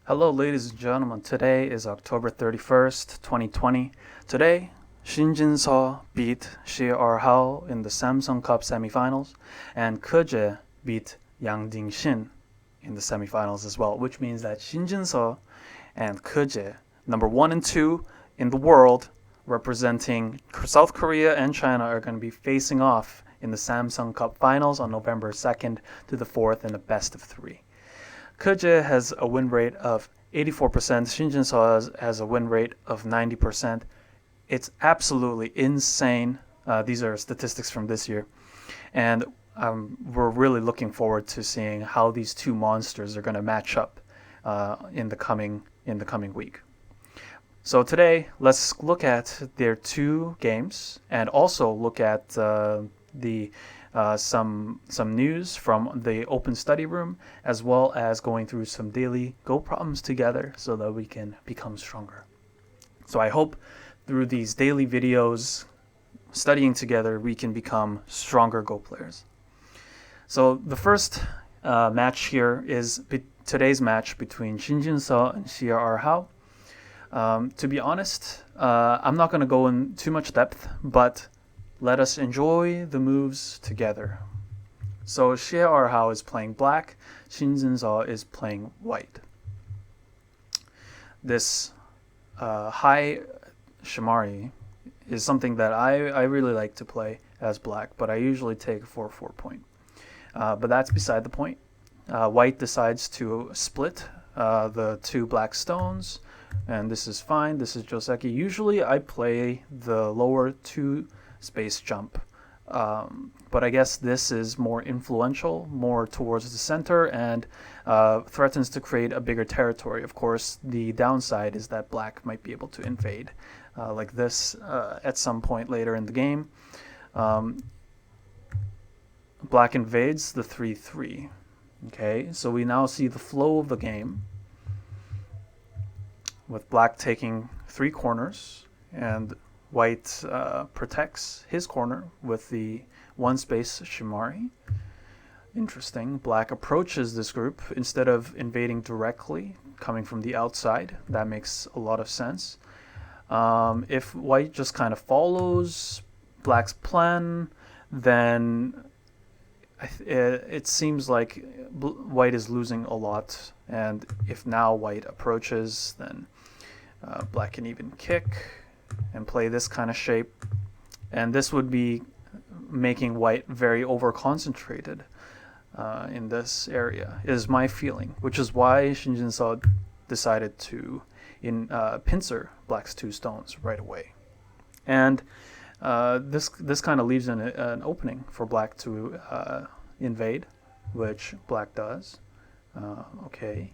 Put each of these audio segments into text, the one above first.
Hello, ladies and gentlemen. Today is October 31st, 2020. Today, Shin Jinseo beat Erhao in the Samsung Cup semifinals, and Keje beat Yang Dingxin in the semifinals as well, which means that Shin Jinseo and Keje, number 1 and 2 in the world, representing South Korea and China, are going to be facing off in the Samsung Cup finals on November 2nd to the 4th in a best of 3. Keje has a win rate of 84%. Shin Jinseo has a win rate of 90%. It's absolutely insane. These are statistics from this year. And we're really looking forward to seeing how these two monsters are going to match up in the coming week. So today, let's look at their two games and also look at some news from the open study room, as well as going through some daily Go problems together so that we can become stronger. So I hope through these daily videos, studying together, we can become stronger Go players. So the first match here is today's match between Shin Jinseo and Erhao. To be honest, I'm not going to go in too much depth, but let us enjoy the moves together. So Erhao is playing black, Shin Jinseo is playing white. This high shimari is something that I really like to play as black, but I usually take a 4-4 point. But that's beside the point. White decides to split the two black stones, and this is fine. This is Joseki. Usually I play the lower two space jump, but I guess this is more influential, more towards the center, and threatens to create a bigger territory. Of course, the downside is that black might be able to invade like this at some point later in the game. Black invades the 3-3. Okay, so we now see the flow of the game with black taking 3 corners and white protects his corner with the 1 space shimari. Interesting. Black approaches this group instead of invading directly, coming from the outside. That makes a lot of sense. If white just kind of follows black's plan, then it seems like white is losing a lot. And if now white approaches, then black can even kick and play this kind of shape, and this would be making white very over concentrated in this area, is my feeling, which is why Shin Jinseo decided to pincer black's 2 stones right away. And this kind of leaves an opening for black to invade, which black does. Okay.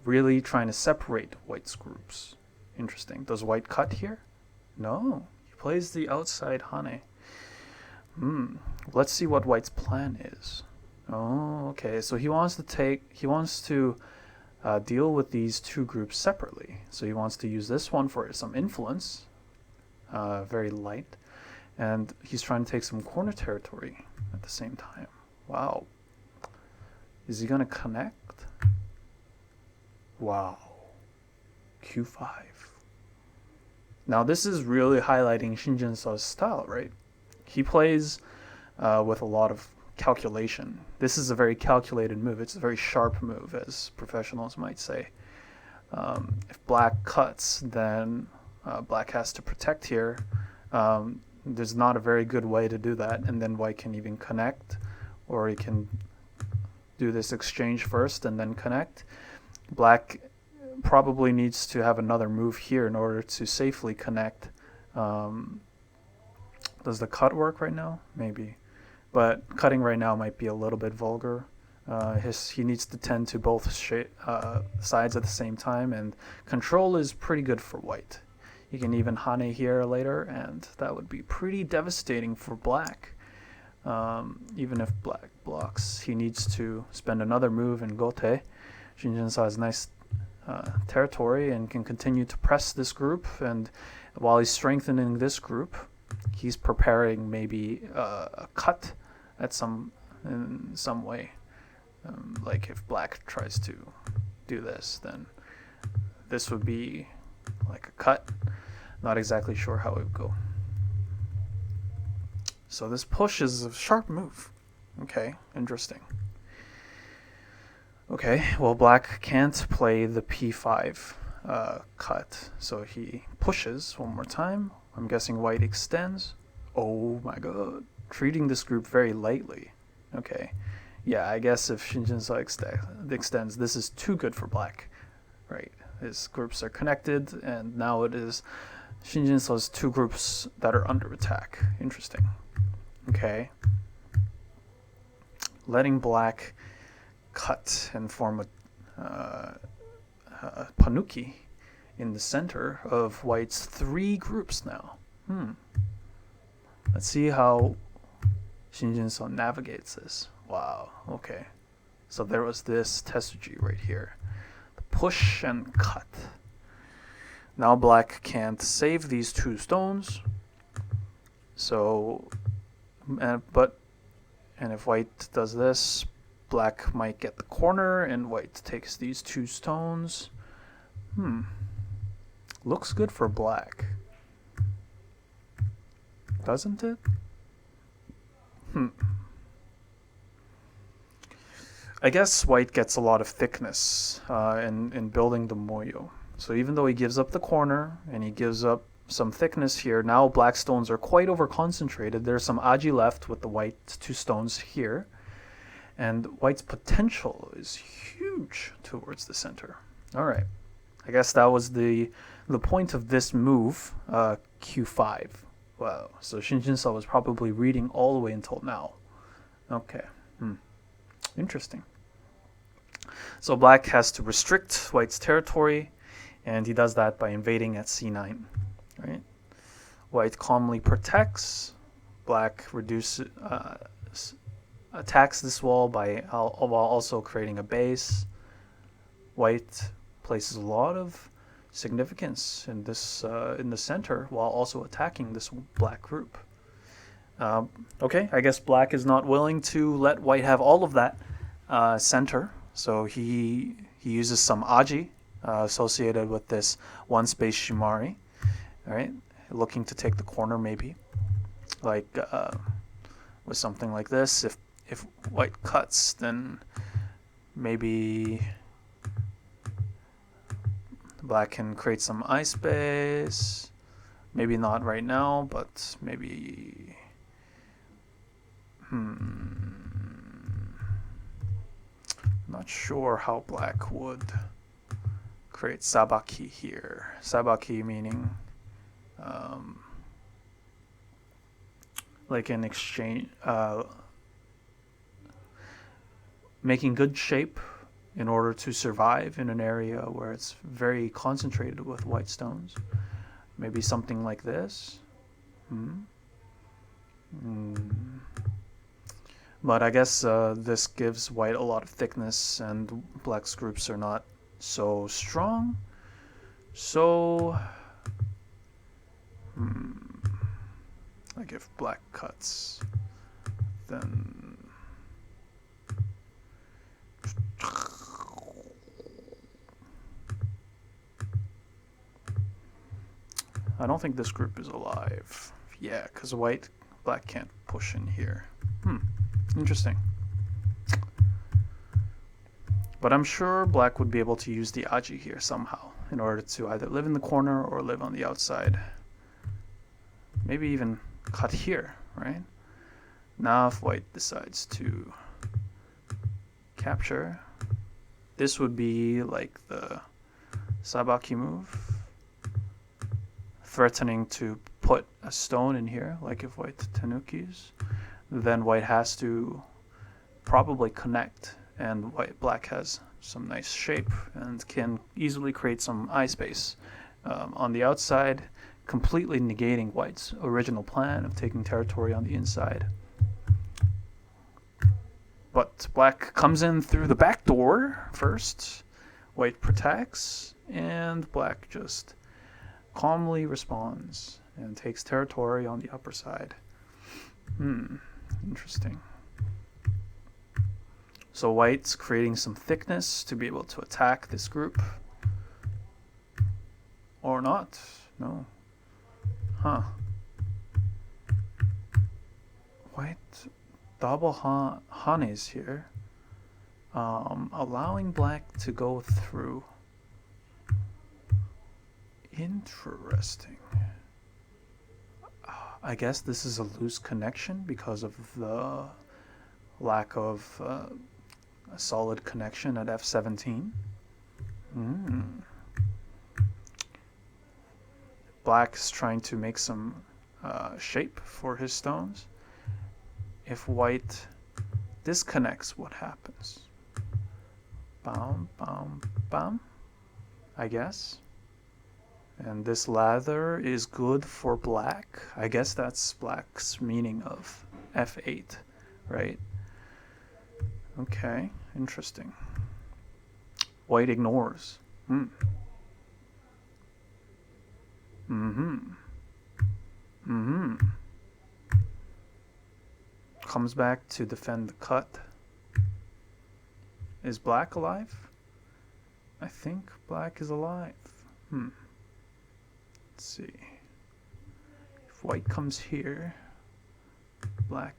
Really trying to separate white's groups. Interesting. Does white cut here? No. He plays the outside Hane. Let's see what white's plan is. Oh, okay. So he wants to deal with these 2 groups separately. So he wants to use this one for some influence, very light, and he's trying to take some corner territory at the same time. Wow. Is he going to connect? Wow. Q5. Now this is really highlighting Shin Jinseo's style, right? He plays with a lot of calculation. This is a very calculated move. It's a very sharp move, as professionals might say. If black cuts, then black has to protect here. There's not a very good way to do that, and then white can even connect, or he can do this exchange first and then connect. Black probably needs to have another move here in order to safely connect. Does the cut work right now? Maybe. But cutting right now might be a little bit vulgar. He needs to tend to both sides at the same time, and control is pretty good for white. You can even Hane here later, and that would be pretty devastating for black. Even if black blocks, he needs to spend another move in Gote. Shin Jinseo has nice territory and can continue to press this group, and while he's strengthening this group, he's preparing maybe a cut in some way. Like if black tries to do this, then this would be like a cut. Not exactly sure how it would go. So this push is a sharp move. Okay, interesting. Okay, well, black can't play the p5 cut, so he pushes one more time. I'm guessing white extends. Oh my god, treating this group very lightly. Okay, yeah, I guess if Shin Jinseo extends, this is too good for black, right? His groups are connected, and now it is Shin Jinseo's two groups that are under attack. Interesting. Okay. Letting black cut and form a panuki in the center of white's three groups now. Let's see how Shin Jinseo navigates this. Wow, okay. So there was this tesuji right here. The push and cut. Now black can't save these two stones. So, and if white does this, black might get the corner, and white takes these two stones. Looks good for black. Doesn't it? I guess white gets a lot of thickness in building the moyo. So even though he gives up the corner, and he gives up some thickness here, now black stones are quite over-concentrated. There's some aji left with the white two stones here. And white's potential is huge towards the center. All right. I guess that was the point of this move, Q5. Wow. So Shin Jinseo was probably reading all the way until now. Okay. Interesting. So black has to restrict white's territory, and he does that by invading at c9. Right? White calmly protects. Black attacks this wall while also creating a base. White places a lot of significance in this in the center while also attacking this black group. Okay, I guess black is not willing to let white have all of that center, so he uses some aji associated with this one space shimari. All right, looking to take the corner maybe, like with something like this. If white cuts, then maybe black can create some eye space. Maybe not right now, but maybe. Not sure how black would create sabaki here. Sabaki meaning like an exchange, making good shape in order to survive in an area where it's very concentrated with white stones. Maybe something like this. But I guess this gives white a lot of thickness, and black's groups are not so strong. So, like if black cuts, then I don't think this group is alive. Yeah, because black can't push in here. Interesting. But I'm sure black would be able to use the aji here somehow in order to either live in the corner or live on the outside. Maybe even cut here, right? Now if white decides to capture, this would be like the sabaki move, threatening to put a stone in here, like if white tanukis. Then white has to probably connect, and black has some nice shape and can easily create some eye space on the outside, completely negating white's original plan of taking territory on the inside. But black comes in through the back door first, white protects, and black just calmly responds and takes territory on the upper side. Interesting. So white's creating some thickness to be able to attack this group. Or not. No. Huh. White double Hanes here. Allowing black to go through. Interesting. I guess this is a loose connection because of the lack of a solid connection at f17. Black's trying to make some shape for his stones. If white disconnects, what happens? Bam, bam, bam, I guess. And this lather is good for black. I guess that's black's meaning of f8, right? Okay, interesting. White ignores. Comes back to defend the cut. Is black alive? I think black is alive. Let's see. If white comes here, black...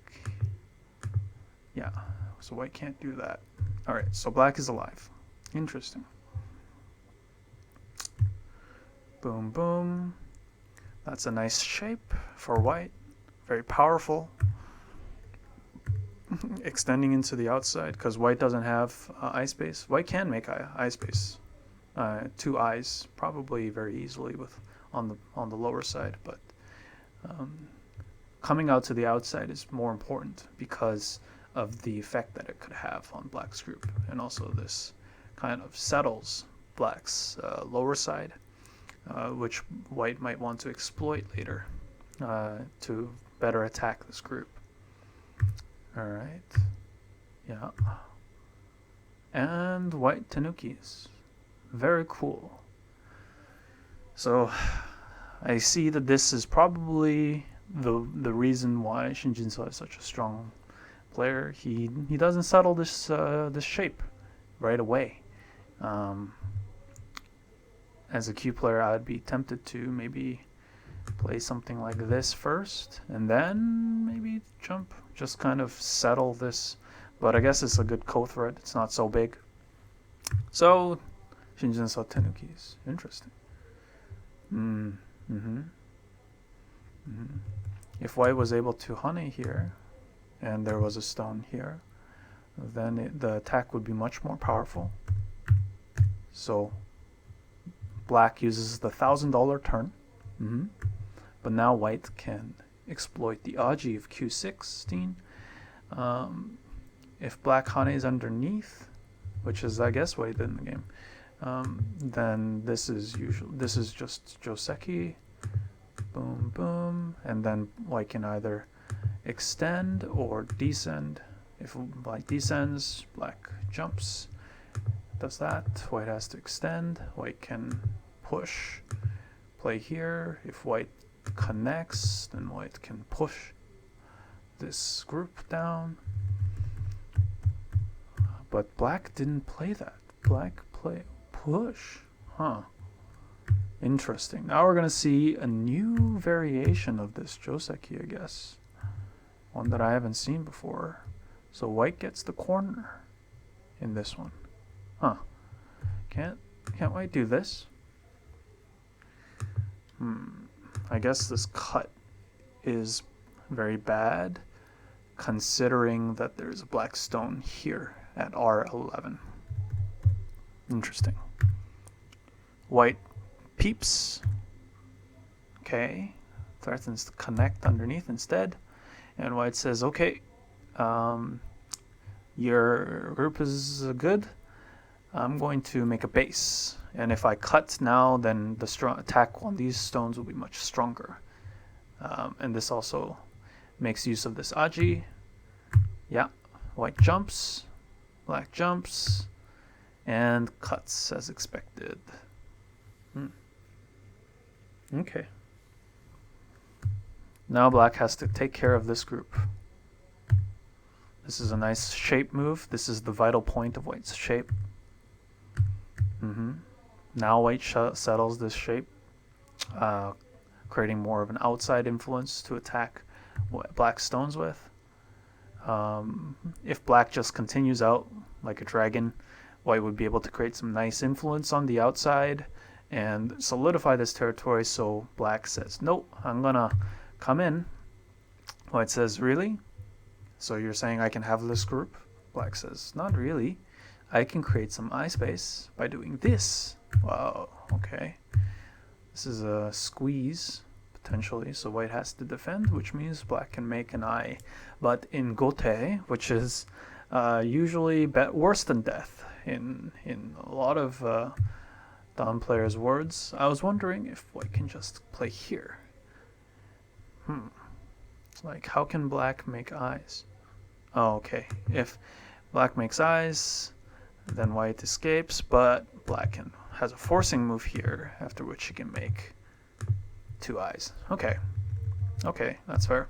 Yeah, so white can't do that. Alright, so black is alive. Interesting. Boom, boom. That's a nice shape for white. Very powerful. Extending into the outside, because white doesn't have eye space. White can make eye space. 2 eyes, probably very easily with on the lower side, but coming out to the outside is more important because of the effect that it could have on black's group, and also this kind of settles black's lower side, which white might want to exploit later to better attack this group. All right, yeah, and white tenukis, very cool. So I see that this is probably the reason why Shin Jinseo is such a strong player. He doesn't settle this this shape right away. As a Q player, I'd be tempted to maybe play something like this first, and then maybe jump, just kind of settle this. But I guess it's a good co-thread. It's not so big. So, Shin Jinseo tenukis. Interesting. If white was able to honey here, and there was a stone here, then the attack would be much more powerful. So, black uses the $1,000 turn. But now white can exploit the Aji of Q16. If black honey is underneath, which is I guess what he did in the game, then this is just Joseki. Boom, boom, and then white can either extend or descend. If black descends, black jumps. Does that? White has to extend. White can push, play here. If white connects, then white can push this group down. But black didn't play that. Black play push. Interesting. Now we're going to see a new variation of this Joseki, I guess. One that I haven't seen before. So white gets the corner in this one. Can't white do this? I guess this cut is very bad, considering that there's a black stone here at R11. Interesting. White peeps. Okay. Threatens to connect underneath instead. And white says, okay, your group is good. I'm going to make a base. And if I cut now, then the strong attack on these stones will be much stronger. And this also makes use of this Aji. Yeah, white jumps, black jumps, and cuts as expected. Okay. Now black has to take care of this group. This is a nice shape move. This is the vital point of white's shape. Now white settles this shape, creating more of an outside influence to attack what black stones with. If black just continues out like a dragon, white would be able to create some nice influence on the outside and solidify this territory. So black says, nope, I'm gonna come in. White says, really? So you're saying I can have this group? Black says, not really. I can create some eye space by doing this. Wow, okay. This is a squeeze, potentially, so white has to defend, which means black can make an eye. But in gote, which is usually worse than death in a lot of Dawn players' words, I was wondering if white can just play here. Like, how can black make eyes? Oh, okay. If black makes eyes, then white escapes, but black has a forcing move here, after which he can make 2 eyes. Okay, that's fair.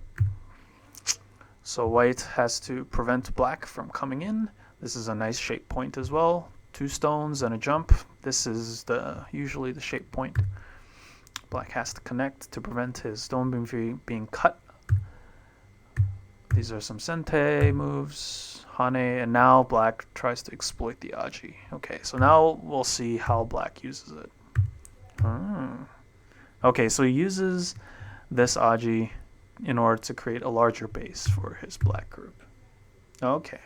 So white has to prevent black from coming in. This is a nice shape point as well. 2 stones and a jump. This is usually the shape point. Black has to connect to prevent his stone being cut. These are some sente moves, hane, and now black tries to exploit the aji. Okay, so now we'll see how black uses it. Okay, so he uses this aji in order to create a larger base for his black group. Okay.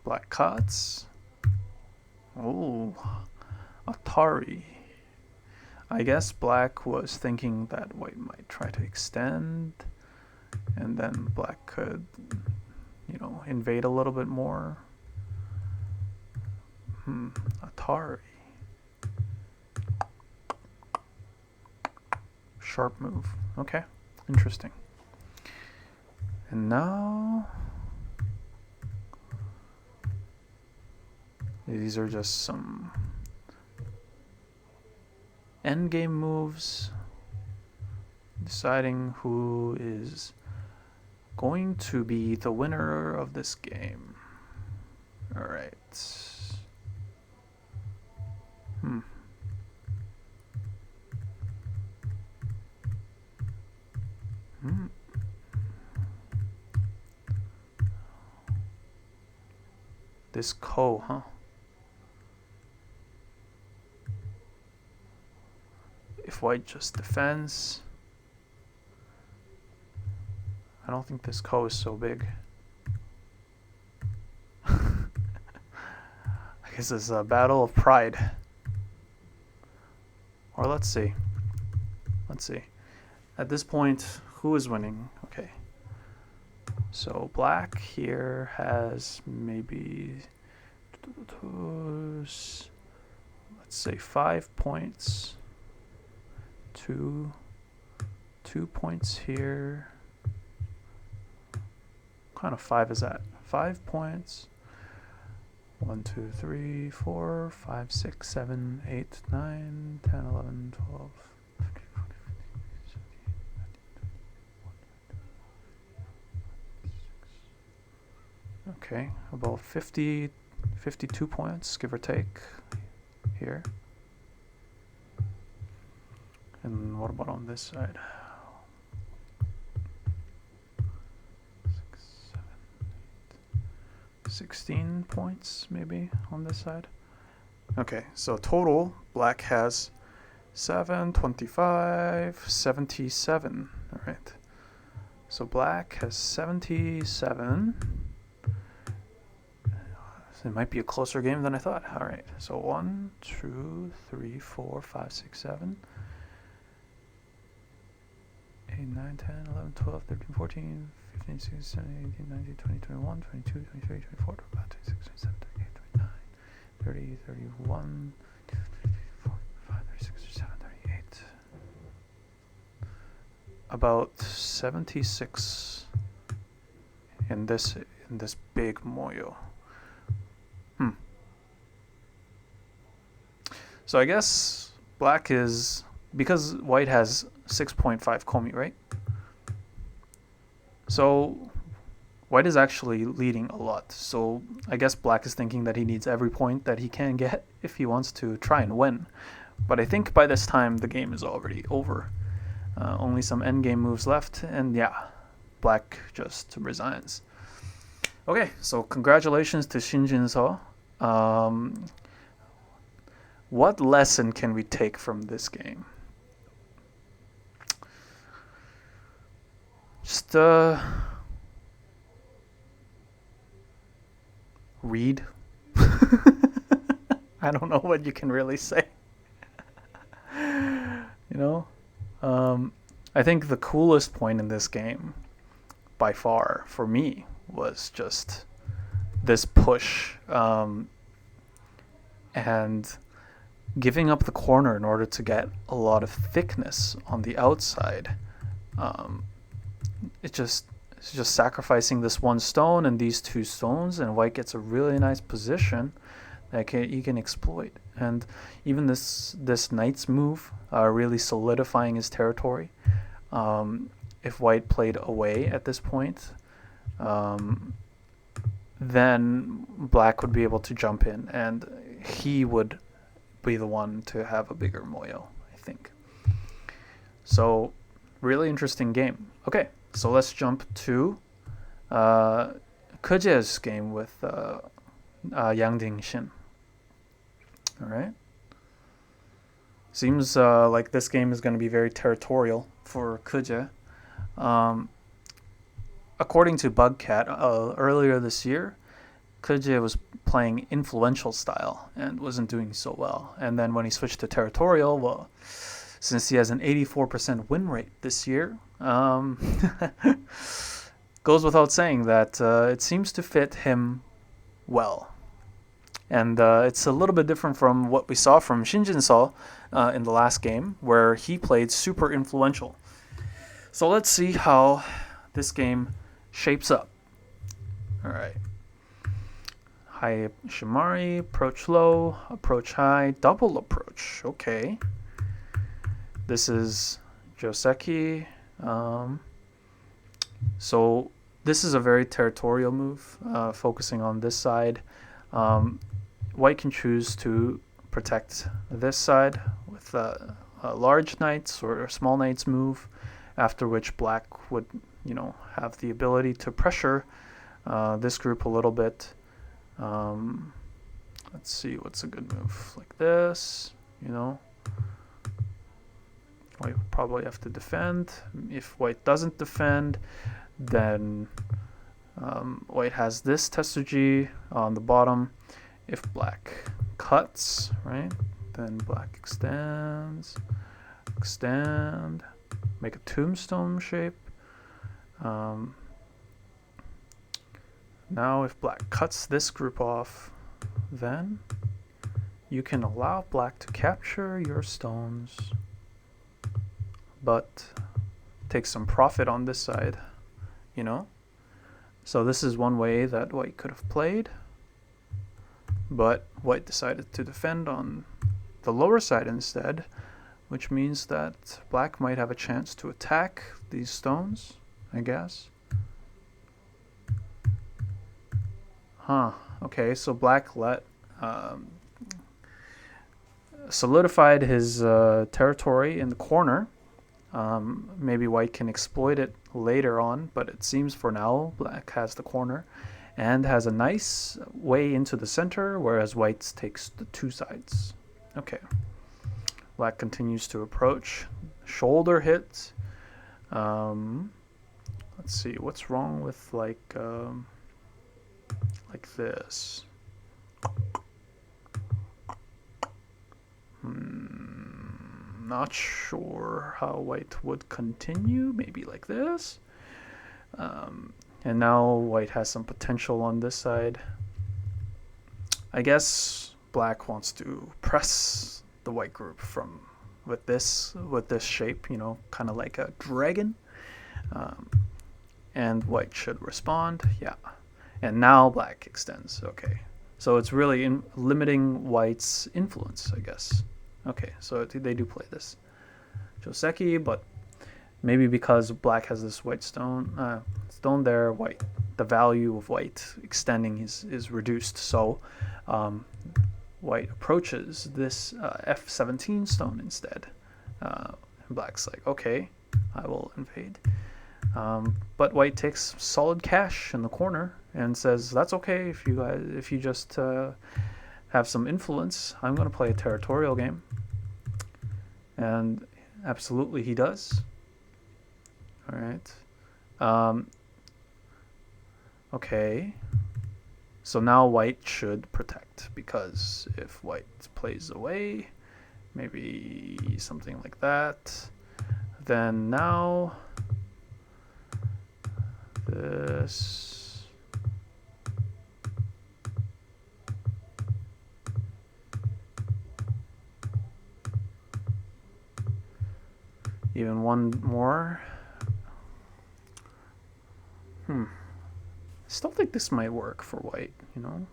Black cuts. Oh, Atari. I guess black was thinking that white might try to extend, and then black could, invade a little bit more. Atari. Sharp move. Okay, interesting. And now these are just some endgame moves, deciding who is going to be the winner of this game. All right. This ko, huh? If white just defends, I don't think this ko is so big. I guess it's a battle of pride. Or let's see. At this point, who is winning? Okay. So black here has maybe, let's say 5 points. 2 points here. What kind of 5 is that? 5 points. 1, 2, 3, 4, 5, 6, 7, 8, 9, 10, 11, 12. Okay, about 52 points, give or take, here. And what about on this side? 6, 7, 8, 16 points maybe on this side. Okay, so total, black has 7, 25, 77. All right. So black has 77. It might be a closer game than I thought. All right. So 1, 2, 3, 4, 5, 6, 7. 8, 9, 10, 11, 12, 13, 14, 15, 16, 17, 18, 19, 20, 21, 22, 23, 24, 25, 26, 27, 28, 29, 30, 31, 32, 34, 35, 36, 37, 38. About 76 in this big moyo. So I guess black is because white has 6.5 komi, right? So white is actually leading a lot. So I guess black is thinking that he needs every point that he can get if he wants to try and win. But I think by this time the game is already over. Only some endgame moves left, and yeah, black just resigns. Okay, so congratulations to Shin Jinseo. What lesson can we take from this game? Just read. I don't know what you can really say. You know? I think the coolest point in this game, by far, for me, was just this push and giving up the corner in order to get a lot of thickness on the outside. It's just sacrificing this one stone and these two stones, and white gets a really nice position that he can exploit. And even this knight's move, really solidifying his territory. If white played away at this point, then black would be able to jump in, and he would be the one to have a bigger moyo, I think. So, really interesting game. Okay, so let's jump to Keje's game with Yang Dingxin. All right. Seems like this game is going to be very territorial for Keje. According to Bugcat, earlier this year, Keje was playing influential style and wasn't doing so well. And then when he switched to territorial, well, since he has an 84% win rate this year, goes without saying that it seems to fit him well. And it's a little bit different from what we saw from Shin Jinseo in the last game, where he played super influential. So let's see how this game shapes up. All right. High Shimari, approach low, approach high, double approach. Okay. This is Joseki. So this is a very territorial move, focusing on this side. White can choose to protect this side with a large knights or a small knights move, after which black would, have the ability to pressure this group a little bit. Let's see, what's a good move? Like this, White would probably have to defend. If white doesn't defend, then white has this Tetsuji on the bottom. If black cuts, right, then black extend, make a tombstone shape. Now if black cuts this group off, then you can allow black to capture your stones, but take some profit on this side, So this is one way that white could have played, but white decided to defend on the lower side instead, which means that black might have a chance to attack these stones, I guess. Okay, so black solidified his territory in the corner. Maybe white can exploit it later on, but it seems for now black has the corner and has a nice way into the center, whereas white takes the two sides. Okay. Black continues to approach. Shoulder hit. Let's see, what's wrong with like this? Not sure how white would continue. Maybe like this. And now white has some potential on this side. I guess black wants to press the white group with this shape, kind of like a dragon. And white should respond. Yeah. And now black extends. Okay. So it's really limiting white's influence, I guess. Okay, so they do play this. Joseki, but maybe because black has this white stone there, the value of white extending is reduced. So white approaches this F17 stone instead. And black's like, okay, I will invade. But white takes solid cash in the corner and says, that's okay if you just have some influence. I'm going to play a territorial game. And absolutely he does. All right. Okay. So now white should protect, because if white plays away, maybe something like that, then now this even one more. Still think this might work for white,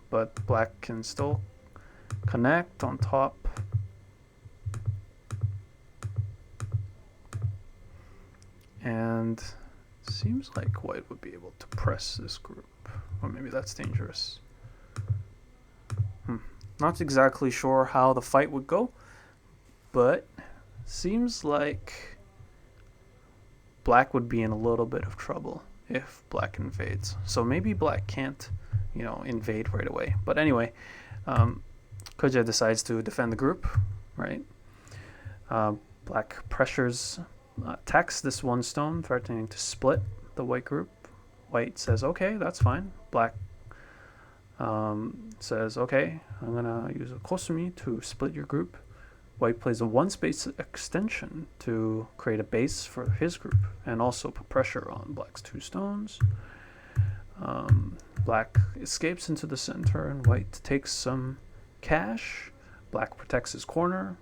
but black can still connect on top. And seems like white would be able to press this group. Or maybe that's dangerous. Not exactly sure how the fight would go, but seems like black would be in a little bit of trouble if black invades. So maybe black can't, invade right away. But anyway, Koja decides to defend the group, right? Black pressures, attacks this one stone, threatening to split the white group. White says, okay, that's fine. Black says, okay, I'm going to use a Kosumi to split your group. White plays a one-space extension to create a base for his group and also put pressure on black's two stones. Black escapes into the center and white takes some cash. Black protects his corner.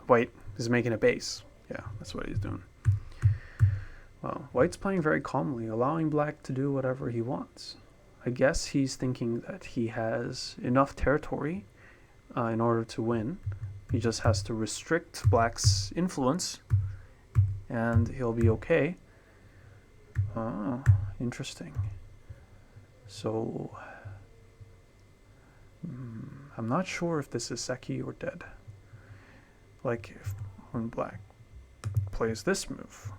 White is making a base. Yeah, that's what he's doing. Well, white's playing very calmly, allowing black to do whatever he wants. I guess he's thinking that he has enough territory in order to win. He just has to restrict black's influence and he'll be okay. Interesting. So I'm not sure if this is Seki or dead. Like when black plays this move,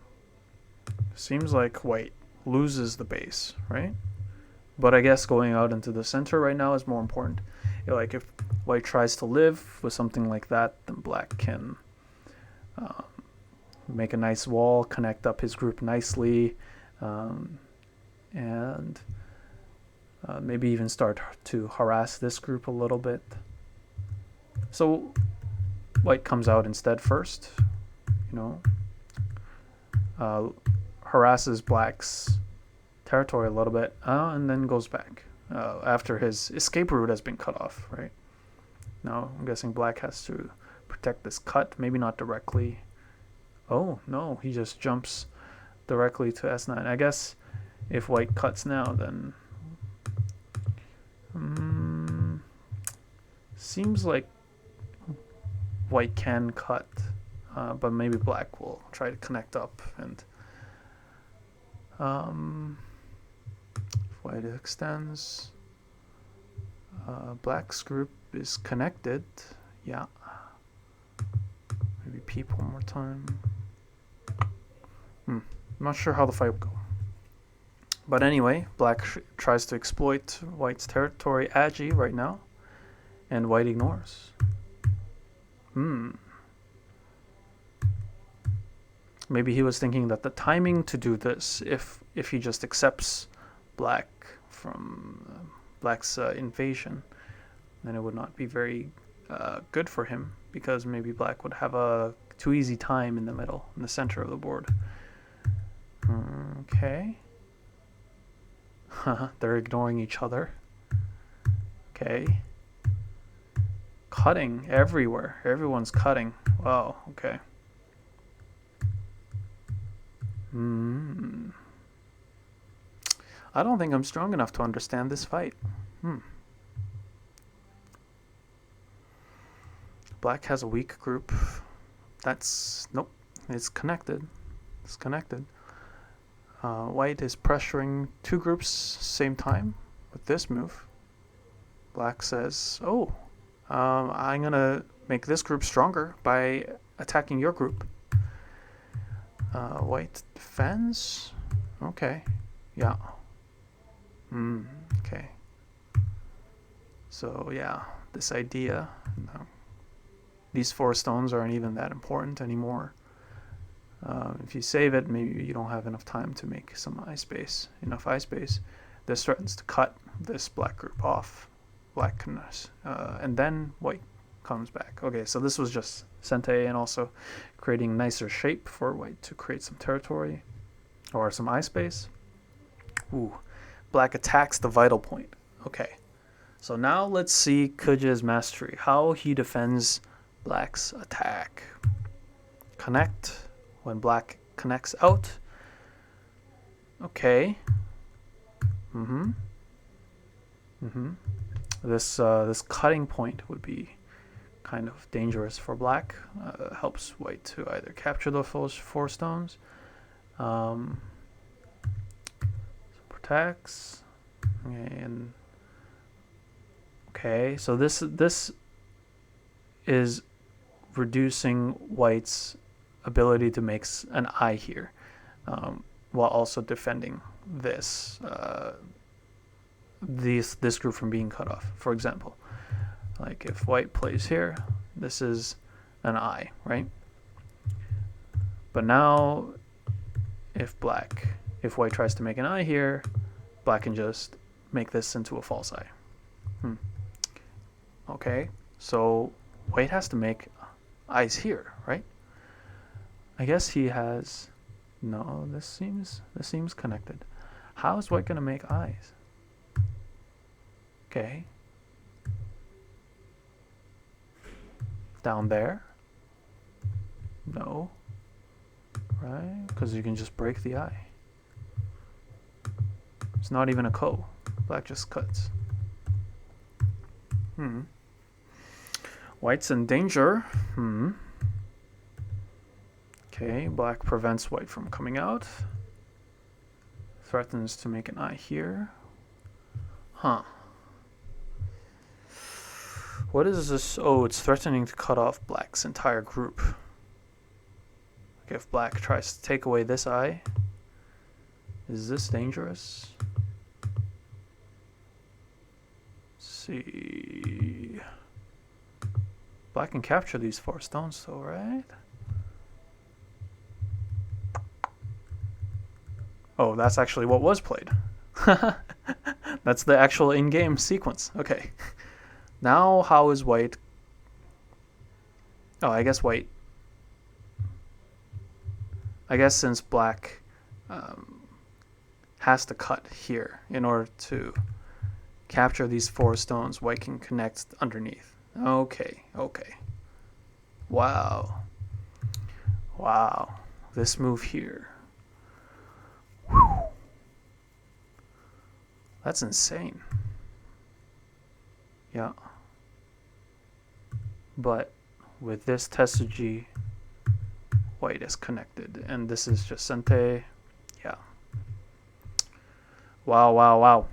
seems like white loses the base, right? But I guess going out into the center right now is more important. Like if white tries to live with something like that, then black can make a nice wall, connect up his group nicely, and maybe even start to harass this group a little bit. So white comes out instead first, harasses black's territory a little bit, and then goes back after his escape route has been cut off, right? Now I'm guessing black has to protect this cut, maybe not directly. Oh no, he just jumps directly to S9. I guess if white cuts now, then seems like white can cut, but maybe black will try to connect up, and if white extends, black's group is connected. Yeah, maybe peep one more time. I'm not sure how the fight will go, but anyway, black tries to exploit white's territory agi right now, and white ignores. Maybe he was thinking that the timing to do this, if he just accepts black from black's invasion, then it would not be very good for him, because maybe black would have a too easy time in the middle, in the center of the board. Okay. They're ignoring each other. Okay. Cutting everywhere. Everyone's cutting. Wow, okay. I don't think I'm strong enough to understand this fight. Black has a weak group. That's, nope, it's connected. It's connected. White is pressuring two groups same time with this move. Black says, oh, I'm going to make this group stronger by attacking your group. White defends. Okay. Yeah. Okay. So, yeah, this idea. No. These 4 stones aren't even that important anymore. If you save it, maybe you don't have enough time to make some enough eye space. This threatens to cut this black group off. Black can, and then white comes back. Okay, so this was just Sente and also creating nicer shape for white to create some territory or some eye space. Ooh, black attacks the vital point. Okay, so now let's see Kuja's mastery, how he defends black's attack. Connect. When black connects out. Okay. This cutting point would be kind of dangerous for black. Helps white to either capture the 4 stones. Protects. And okay, so this is reducing white's ability to make an eye here, while also defending this group from being cut off. For example, like if white plays here, this is an eye, right? But now, if white tries to make an eye here, black can just make this into a false eye. Okay, so white has to make eyes here, right? I guess he has. No, this seems connected. How is white gonna make eyes? Okay. Down there? No. Right? Because you can just break the eye. It's not even a ko. Black just cuts. White's in danger. Okay, black prevents white from coming out. Threatens to make an eye here. What is this? Oh, it's threatening to cut off black's entire group. Okay, if black tries to take away this eye, is this dangerous? Let's see. Black can capture these 4 stones though, right? Oh, that's actually what was played. That's the actual in-game sequence. Okay. Now, how is white? Oh, I guess white. I guess since black has to cut here in order to capture these 4 stones, white can connect underneath. Okay. Wow. This move here. That's insane. Yeah. But with this Tetsuji, white is connected. And this is just Sente. Yeah. Wow.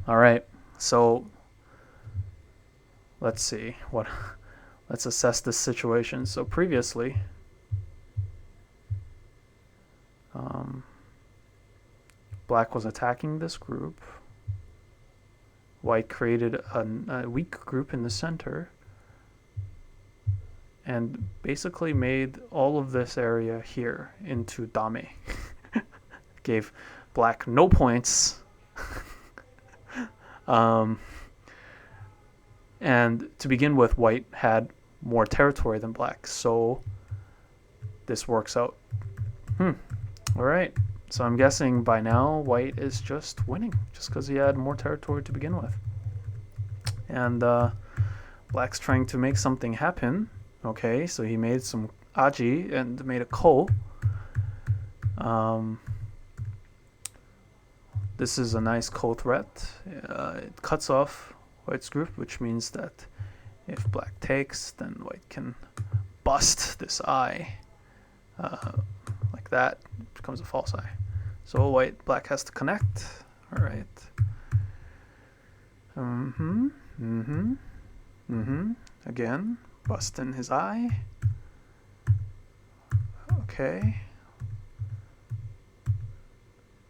Alright. So let's see. Let's assess this situation. So previously, black was attacking this group. White created a weak group in the center and basically made all of this area here into dame. Gave black no points. And to begin with, white had more territory than black, so this works out. Alright, so I'm guessing by now white is just winning, just because he had more territory to begin with. And black's trying to make something happen. Okay, so he made some aji and made a ko. This is a nice ko threat. It cuts off white's group, which means that if black takes, then white can bust this eye. Like that. It becomes a false eye. So black has to connect. Alright. Again, busting his eye. Okay.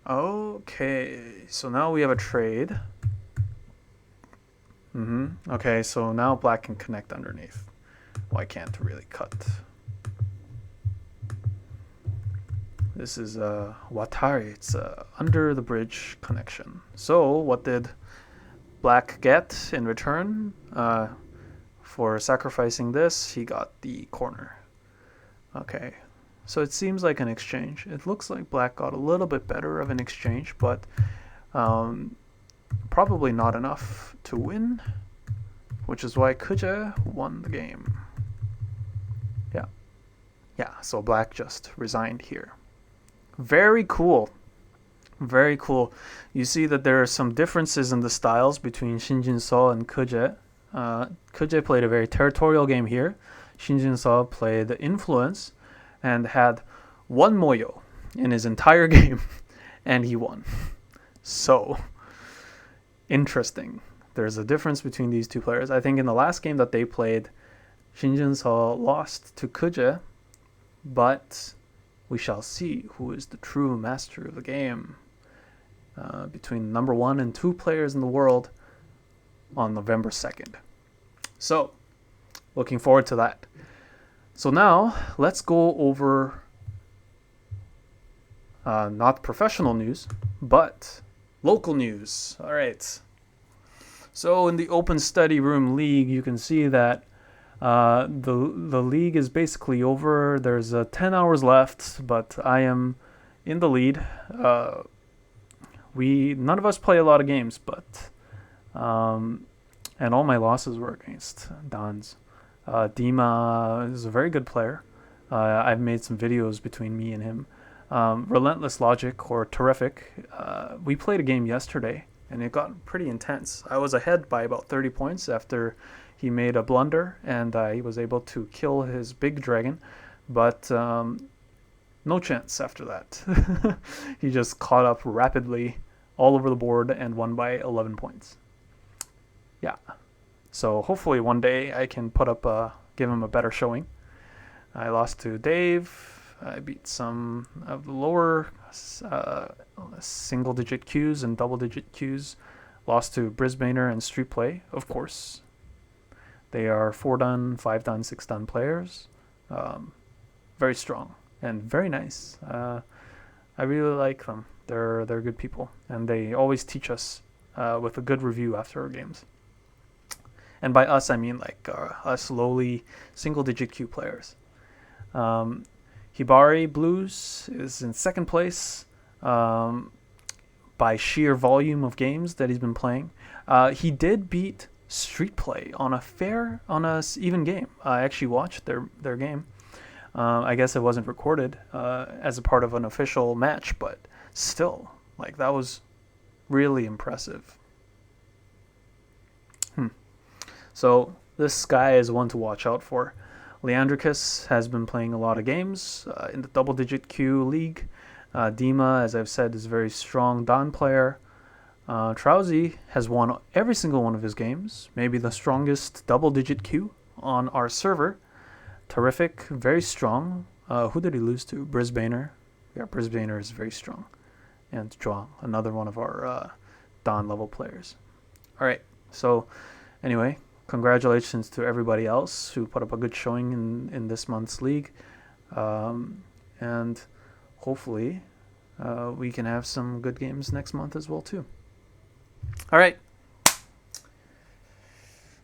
Okay, so now we have a trade. Okay, so now black can connect underneath. White can't really cut. This is Watari. It's under the bridge connection. So what did black get in return? For sacrificing this, he got the corner. Okay, so it seems like an exchange. It looks like black got a little bit better of an exchange, but probably not enough to win, which is why Kuja won the game. Yeah, so black just resigned here. Very cool. Very cool. You see that there are some differences in the styles between Shin Jinseo and Kuja. Kuja played a very territorial game here. Shin Jinseo played influence and had one moyo in his entire game, and he won. So, interesting. There's a difference between these two players. I think in the last game that they played, Shin Jinseo lost to Kuja, but we shall see who is the true master of the game between number 1 and 2 players in the world on November 2nd. So, looking forward to that. So now, let's go over not professional news, but local news. All right. So in the Open Study Room League, you can see that the league is basically over. There's 10 hours left, but I am in the lead. None of us play a lot of games, but and all my losses were against Dans. Dima is a very good player. I've made some videos between me and him. Relentless Logic, or Terrific, we played a game yesterday, and it got pretty intense. I was ahead by about 30 points after he made a blunder, and he was able to kill his big dragon, but no chance after that. He just caught up rapidly all over the board and won by 11 points. Yeah. So hopefully one day I can give him a better showing. I lost to Dave. I beat some of the lower single-digit Qs and double-digit Qs. Lost to Brisbaner and Street Play, of course. They are 4-dan, 5-dan, 6-dan players. Very strong and very nice. I really like them. They're good people, and they always teach us with a good review after our games. And by us, I mean like us lowly single-digit Q players. Hibari Blues is in second place by sheer volume of games that he's been playing. He did beat Street Play on a even game. I actually watched their game. I guess it wasn't recorded as a part of an official match, but still, like, that was really impressive. So this guy is one to watch out for. Leandricus has been playing a lot of games in the double-digit Q league. Dima, as I've said, is a very strong Dan player. Trauzy has won every single one of his games, maybe the strongest double-digit Q on our server. Terrific, very strong. Who did he lose to? Brisbaner. Yeah, Brisbaner is very strong. And Zhuang, another one of our Dan level players. All right, so anyway, congratulations to everybody else who put up a good showing in this month's league. And hopefully we can have some good games next month as well, too. All right.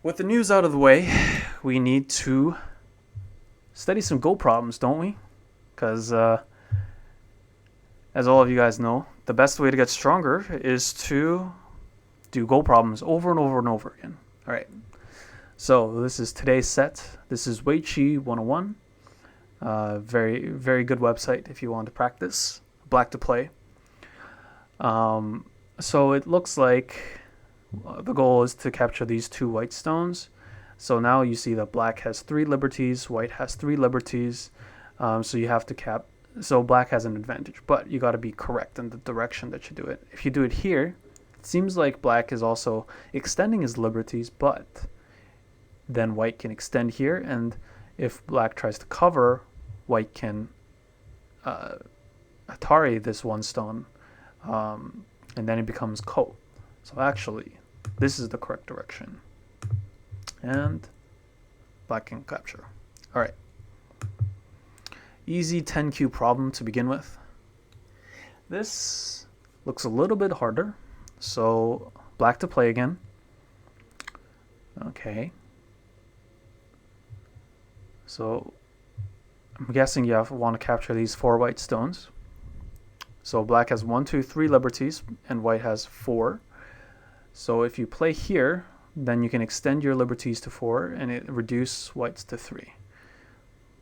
With the news out of the way, we need to study some Go problems, don't we? Because as all of you guys know, the best way to get stronger is to do Go problems over and over and over again. All right. So this is today's set. This is Weiqi 101. Very, very good website if you want to practice. Black to play. So it looks like the goal is to capture these 2 white stones. So now you see that black has 3 liberties, white has 3 liberties. So you have to cap. So black has an advantage, but you got to be correct in the direction that you do it. If you do it here, it seems like black is also extending his liberties, but then white can extend here, and if black tries to cover, white can Atari this 1 stone, and then it becomes ko. So actually, this is the correct direction. And black can capture. All right. Easy 10Q problem to begin with. This looks a little bit harder. So black to play again. Okay. So I'm guessing you want to capture these 4 white stones. So black has 1, 2, 3 liberties, and white has 4. So if you play here, then you can extend your liberties to 4, and it reduces whites to 3.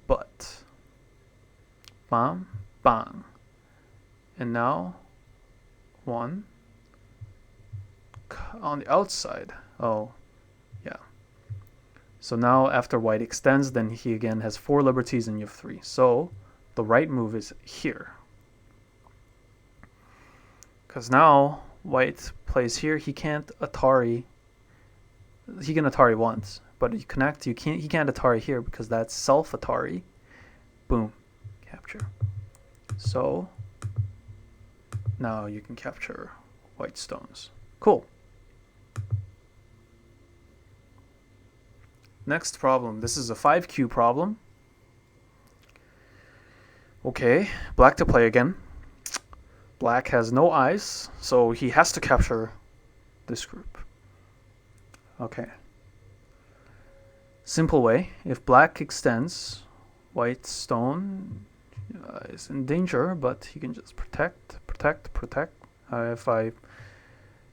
But bam, bang. And now 1 on the outside. Oh, yeah. So now after white extends, then he again has 4 liberties and you have 3. So the right move is here. Because now white plays here, he can't Atari. He can Atari once, but you connect, he can't Atari here because that's self Atari. Boom, capture. So now you can capture white stones. Cool. Next problem. This is a 5Q problem. Okay, black to play again. Black has no eyes, so he has to capture this group. Okay. Simple way. If black extends, white stone is in danger, but he can just protect.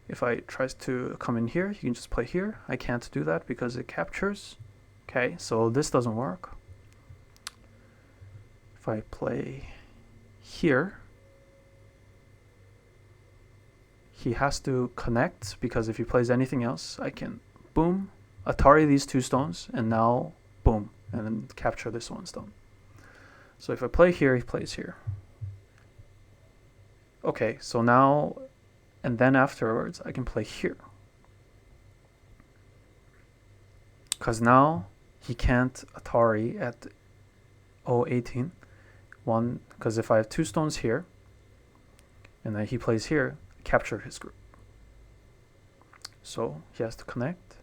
If I tries to come in here, he can just play here. I can't do that because it captures. Okay, so this doesn't work. If I play here, he has to connect, because if he plays anything else, I can boom, Atari these 2 stones, and now boom, and then capture this 1 stone. So if I play here, he plays here. Okay, so now, and then afterwards, I can play here. Because now he can't Atari at 018. Because if I have 2 stones here, and then he plays here, capture his group. So he has to connect,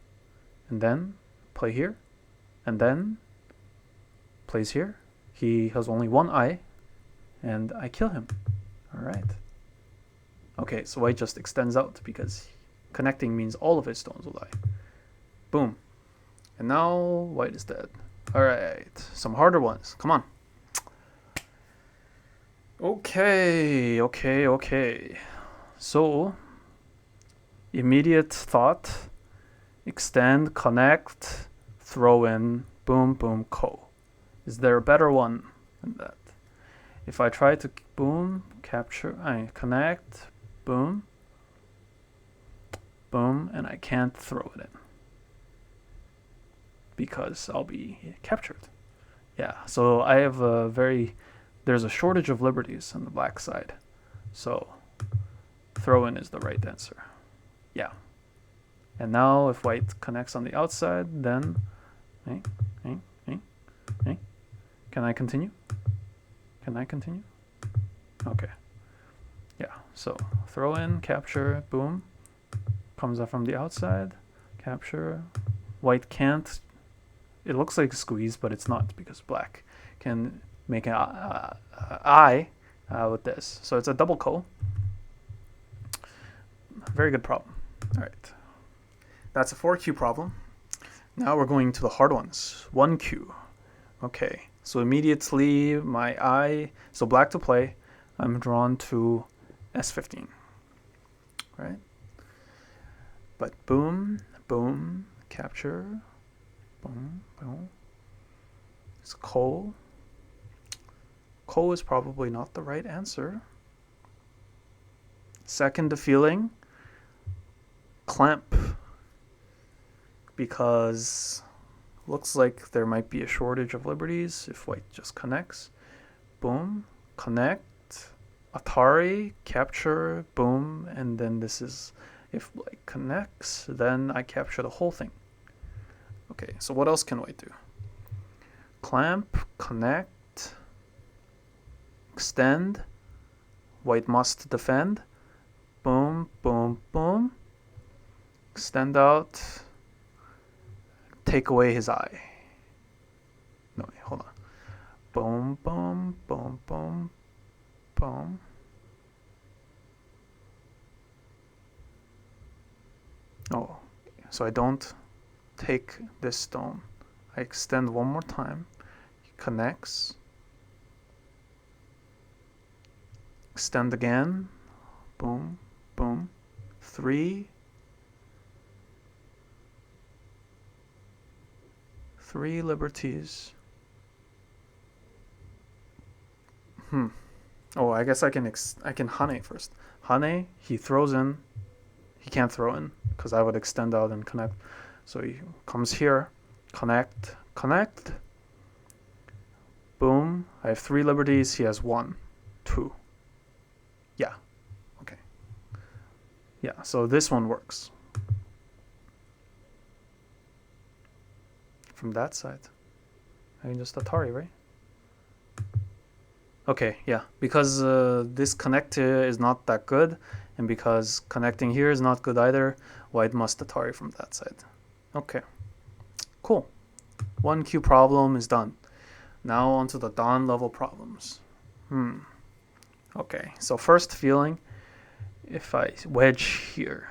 and then play here, and then plays here. He has only 1 eye, and I kill him. All right. Okay, so white just extends out because connecting means all of his stones will die. Boom. And now white is dead. All right, some harder ones. Come on. Okay. So, immediate thought, extend, connect, throw in, boom, boom, ko. Is there a better one than that? If I try to boom, capture, I connect, boom, boom, and I can't throw it in because I'll be captured. Yeah, so I have there's a shortage of liberties on the black side. So throw in is the right answer. Yeah. And now if white connects on the outside, then Can I continue? Okay. Yeah, so throw in, capture, boom. Comes up from the outside, capture. White can't. It looks like a squeeze, but it's not, because black can make an eye with this. So it's a double ko. Very good problem. All right. That's a 4Q problem. Now we're going to the hard ones. 1Q. Okay. So immediately my eye, so black to play, I'm drawn to S15. Right? But boom, boom, capture, boom, boom. It's ko. Ko is probably not the right answer. Second, feeling, clamp, because looks like there might be a shortage of liberties if white just connects. Boom, connect, Atari, capture, boom, and then this is, if white connects, then I capture the whole thing. Okay, so what else can white do? Clamp, connect, extend, white must defend, boom, boom, boom, extend out, take away his eye. No, wait, hold on. Boom, boom, boom, boom, boom. Oh, so I don't take this stone. I extend one more time. He connects. Extend again. Boom, boom. 3. 3 liberties. Oh, I guess I can Hane first. Hane, he throws in. He can't throw in because I would extend out and connect. So he comes here, connect, connect. Boom. I have 3 liberties. He has 1, 2. Yeah. Okay. Yeah, so this one works. From that side, I can just Atari, right? Okay, yeah, because this connector is not that good, and because connecting here is not good either, white must Atari from that side. Okay, cool. 1Q problem is done. Now onto the dawn level problems. Okay, so first feeling, if I wedge here.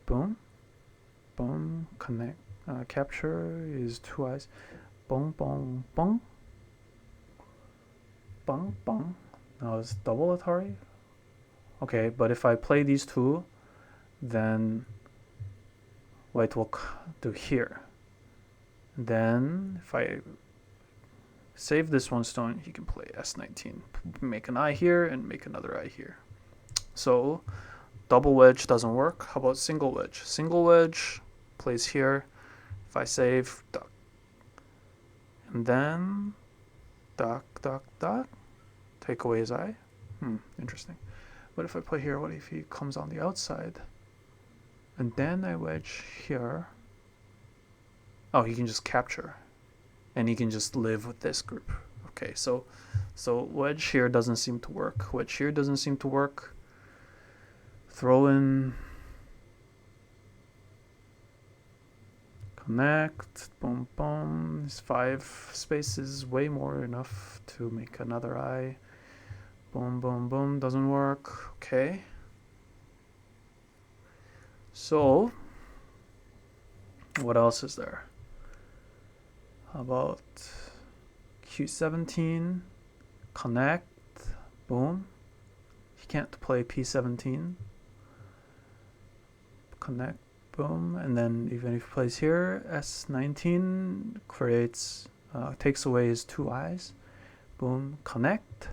Boom, boom, connect, capture is 2 eyes. Boom, boom, boom. Bong, bong. Now it's double Atari. Okay, but if I play these 2, then white will do here. Then if I save this 1 stone, he can play S19. Make an eye here and make another eye here. So double wedge doesn't work. How about single wedge? Single wedge plays here. If I save, duck. And then duck, duck, duck. Take away his eye. Interesting. What if I play here? What if he comes on the outside? And then I wedge here. Oh, he can just capture. And he can just live with this group. Okay, so wedge here doesn't seem to work. Wedge here doesn't seem to work. Throw in. Connect, boom, boom. These 5 spaces, way more enough to make another eye. Boom, boom, boom, doesn't work. Okay. So, what else is there? How about Q17, connect, boom. He can't play P17. Connect. Boom, and then even if he plays here, S19 creates, takes away his 2 eyes. Boom, connect,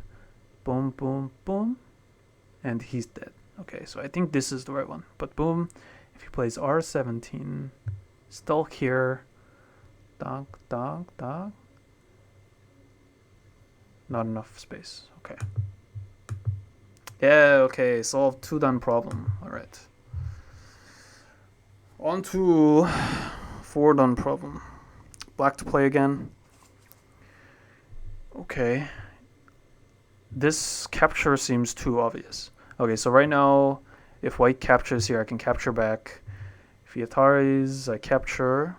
boom, boom, boom, and he's dead. Okay, so I think this is the right one. But boom, if he plays R17, still here, donk, donk, donk. Not enough space. Okay. Yeah, okay, solve 2 done problem. All right. On to 4 done problem. Black to play again. Okay. This capture seems too obvious. Okay, so right now, if white captures here, I can capture back. If he Ataris, I capture.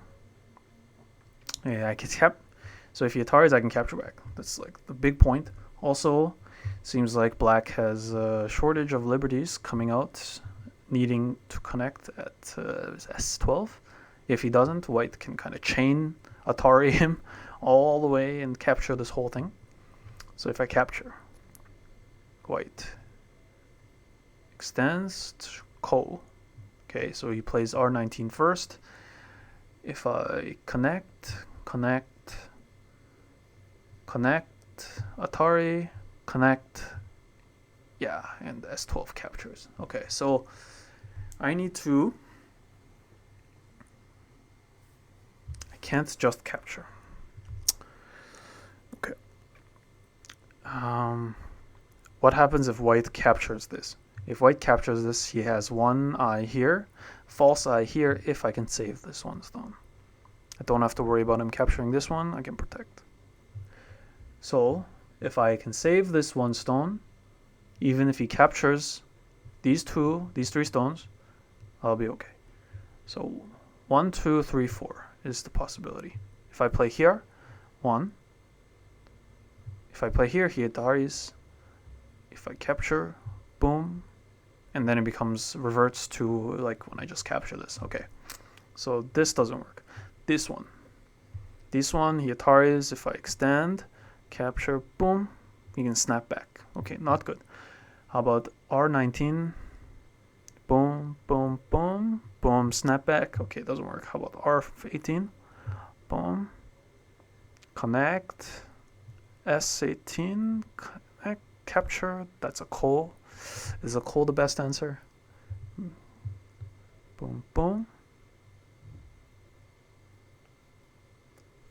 Yeah, I can So if he Ataris, I can capture back. That's like the big point. Also, seems like black has a shortage of liberties coming out, needing to connect at S12. If he doesn't, white can kind of chain Atari him all the way and capture this whole thing. So if I capture, white extends to Ko. Okay, so he plays R19 first. If I connect, Atari, connect, yeah, and S12 captures. Okay, so I need to can't just capture. Okay. What happens if white captures this? If white captures this, he has one eye here, false eye here, if I can save this one stone. I don't have to worry about him capturing this one, I can protect. So, if I can save this one stone, even if he captures these three stones, I'll be okay. So, 1, 2, 3, 4 is the possibility. If I play here, 1. If I play here, he ataris. If I capture, boom. And then it reverts to like when I just capture this. Okay. So this doesn't work. This one, he ataris. If I extend, capture, boom, he can snap back. Okay, not good. How about R19? Boom, boom, boom, boom, snap back. Okay, it doesn't work. How about R18? Boom. Connect. S18. Connect. Capture. That's a call. Is a call the best answer? Boom, boom.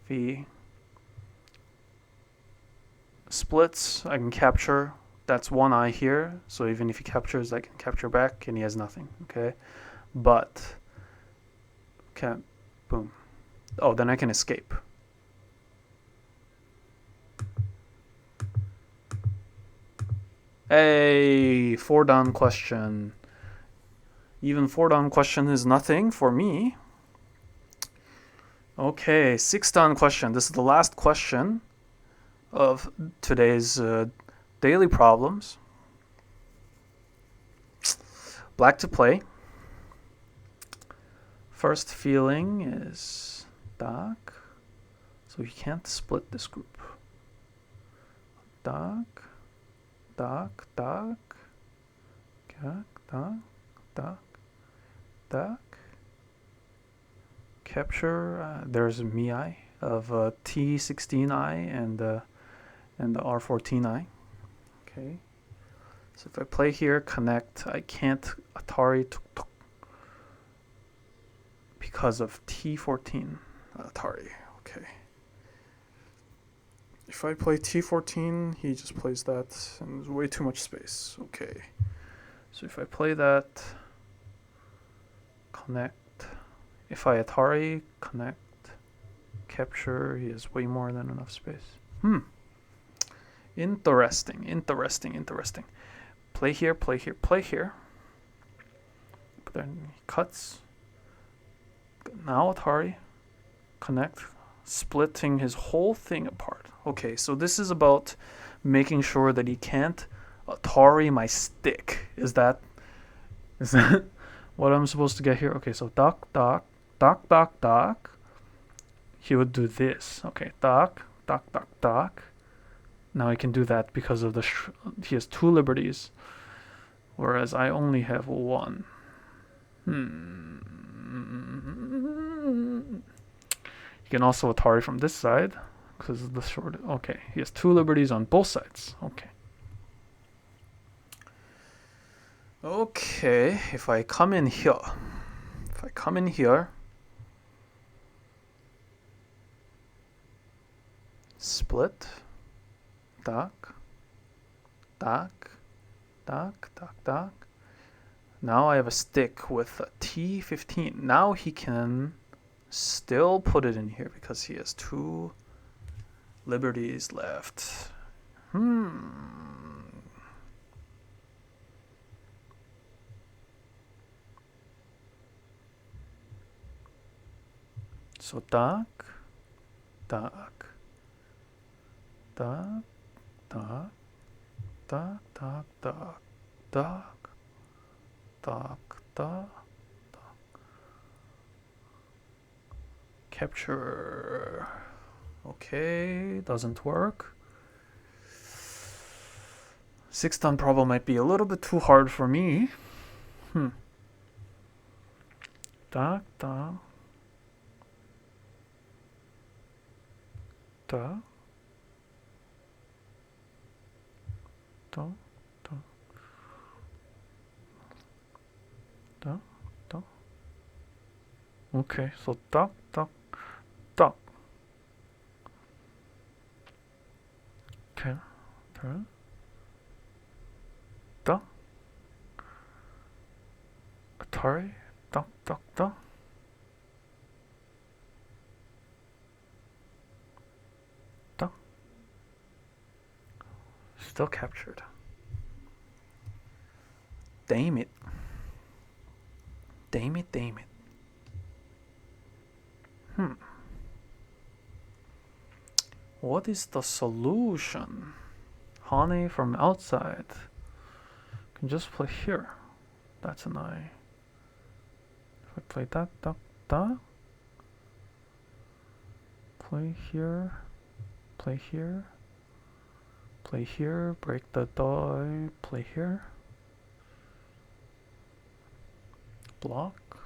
V. Splits. I can capture. That's one eye here. So even if he captures, I can capture back, and he has nothing. Okay, but can't. Boom. Oh, then I can escape. Hey, 4 down question. Even 4 down question is nothing for me. Okay, 6 down question. This is the last question of today's daily problems. Black to play. First feeling is dark, so you can't split this group. Dark. Dark, dark, dark, dark, dark, dark. Capture. There's a Mi of T16i and the R14i. Okay. So if I play here, connect. I can't Atari because of T14 Atari. Okay. If I play T14, he just plays that, and there's way too much space. Okay. So if I play that, connect. If I Atari, connect, capture, he has way more than enough space. Interesting. Play here, play here, play here. But then he cuts. Now Atari, connect, splitting his whole thing apart. Okay, so this is about making sure that he can't Atari my stick. Is that what I'm supposed to get here? Okay, so dock. He would do this. Okay, dock. Now he can do that because of he has 2 liberties, whereas I only have 1. He can also Atari from this side because of the short. Okay, he has 2 liberties on both sides. Okay, if I come in here, split, dock. Now I have a stick with a T15. Now he can still put it in here because he has 2 liberties left. So dock. Capture. Okay, doesn't work. 6 down problem might be a little bit too hard for me. Dock. Okay, so dock. Da. Atari. Da. Da. Da. Da. Still captured. Damn it. Damn it, damn it. What is the solution? Honey from outside. Can just play here. That's an I. If I play that, da, da. Play here. Play here. Play here. Break the die. Play here. Block.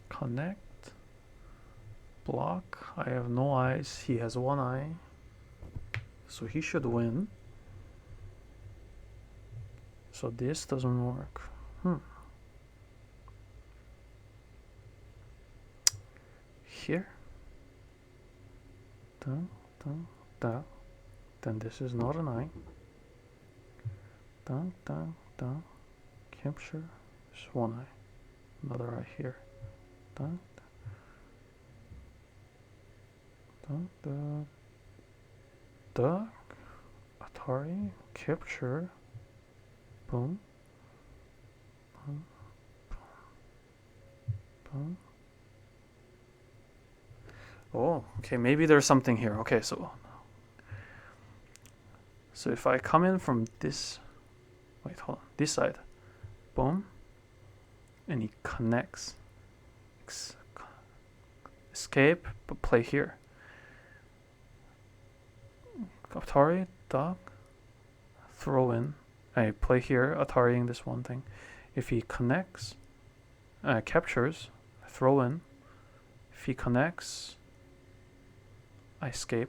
Connect. Block. I have no eyes. He has one eye. So he should win. So this doesn't work. Here. Da, da, da. Then this is not an eye. Da, da, da. Capture. There's one eye. Another eye here. Da, da, da, da. Atari. Capture. Boom. Boom. Boom. Oh, okay, maybe there's something here. Okay, so if I come in from this, wait, hold on, this side, boom, and he connects, escape, but play here. Atari, dog, throw in, I play here, Atariing this one thing. If he connects, captures, throw in. If he connects, I escape.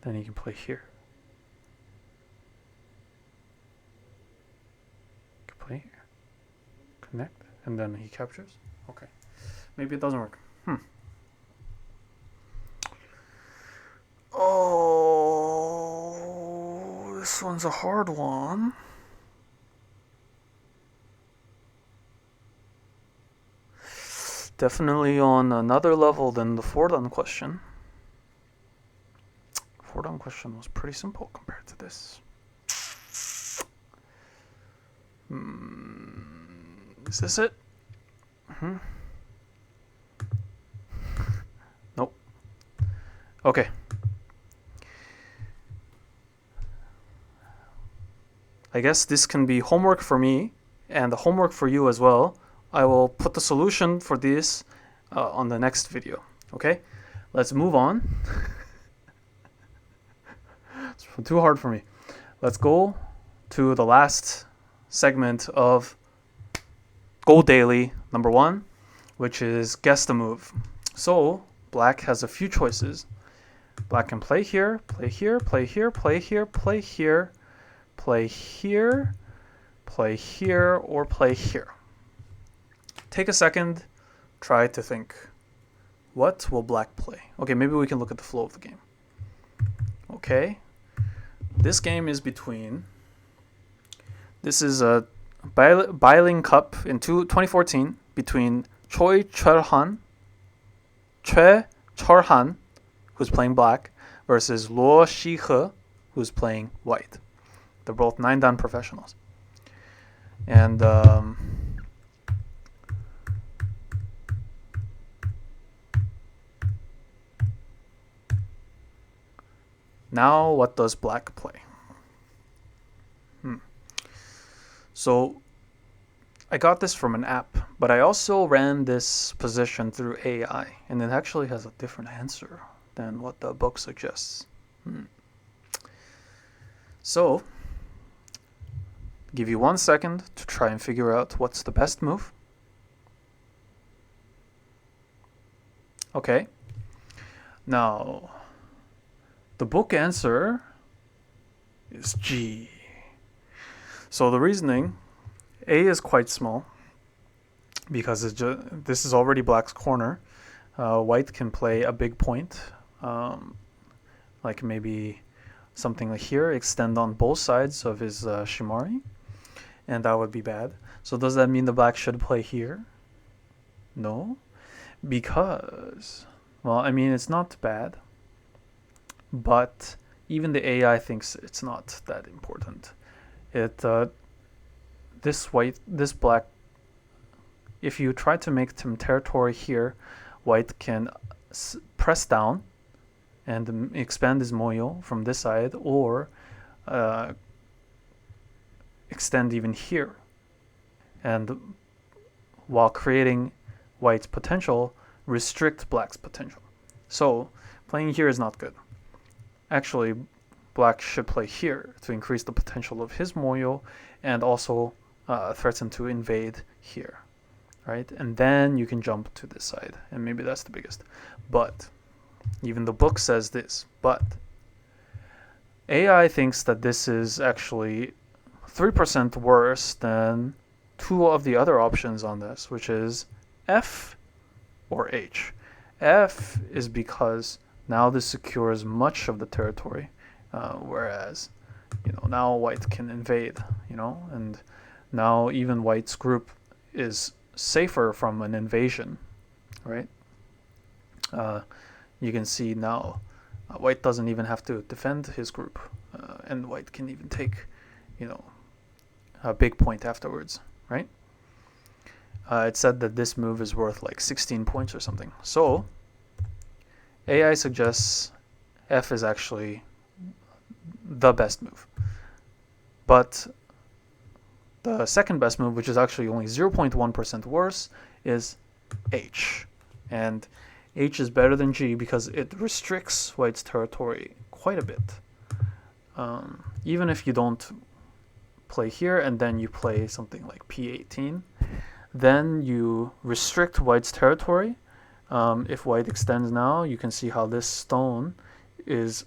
Then he can play here. He can play here. Connect. And then he captures. Okay. Maybe it doesn't work. Oh, this one's a hard one. Definitely on another level than the four-down question. Four-down question was pretty simple compared to this. Is this it? Nope. Okay. I guess this can be homework for me and the homework for you as well. I will put the solution for this on the next video. Okay, let's move on. It's too hard for me. Let's go to the last segment of Go Daily number 1, which is guess the move. So black has a few choices. Black can play here, play here, play here, play here, play here, play here, play here, or play here. Take a second, try to think. What will black play? Okay, maybe we can look at the flow of the game. Okay, this game is between, this is a Bailing Cup in 2014 between Choi Chul-han, who's playing black, versus Luo Shi-he, who's playing white. They're both 9-dan professionals. And now what does black play? So I got this from an app, but I also ran this position through AI, and it actually has a different answer than what the book suggests. So give you 1 second to try and figure out what's the best move. Okay. Now, the book answer is G. So the reasoning, A is quite small because this is already black's corner. White can play a big point like maybe something like here, extend on both sides of his shimari, and that would be bad. So does that mean the black should play here? No, because, well, I mean, it's not bad, but even the AI thinks it's not that important. This black, if you try to make some territory here, white can press down and expand his moyo from this side, or extend even here, and while creating white's potential, restrict black's potential. So playing here is not good. Actually, black should play here to increase the potential of his moyo and also threaten to invade here, right? And then you can jump to this side, and maybe that's the biggest. But even the book says this, but AI thinks that this is actually 3% worse than two of the other options on this, which is F or H. F is because now this secures much of the territory, whereas, now white can invade, and now even white's group is safer from an invasion, right? You can see now white doesn't even have to defend his group, and white can even take, a big point afterwards, right? It said that this move is worth like 16 points or something. So AI suggests F is actually the best move. But the second best move, which is actually only 0.1% worse, is H. And H is better than G because it restricts white's territory quite a bit. Even if you don't play here and then you play something like P18, then you restrict white's territory. If white extends now, you can see how this stone is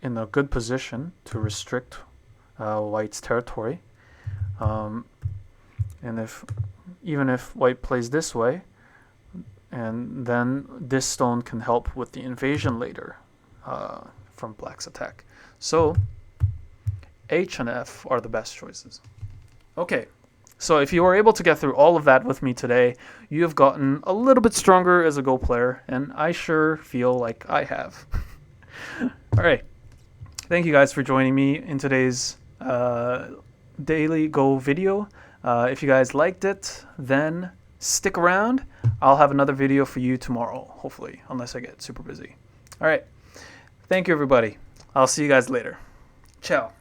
in a good position to restrict white's territory. And even if white plays this way, and then this stone can help with the invasion later from black's attack. So H and F are the best choices. Okay, so if you were able to get through all of that with me today, you have gotten a little bit stronger as a Go player, and I sure feel like I have. All right, thank you guys for joining me in today's daily Go video. If you guys liked it, then stick around. I'll have another video for you tomorrow, hopefully, unless I get super busy. All right, thank you everybody. I'll see you guys later. Ciao.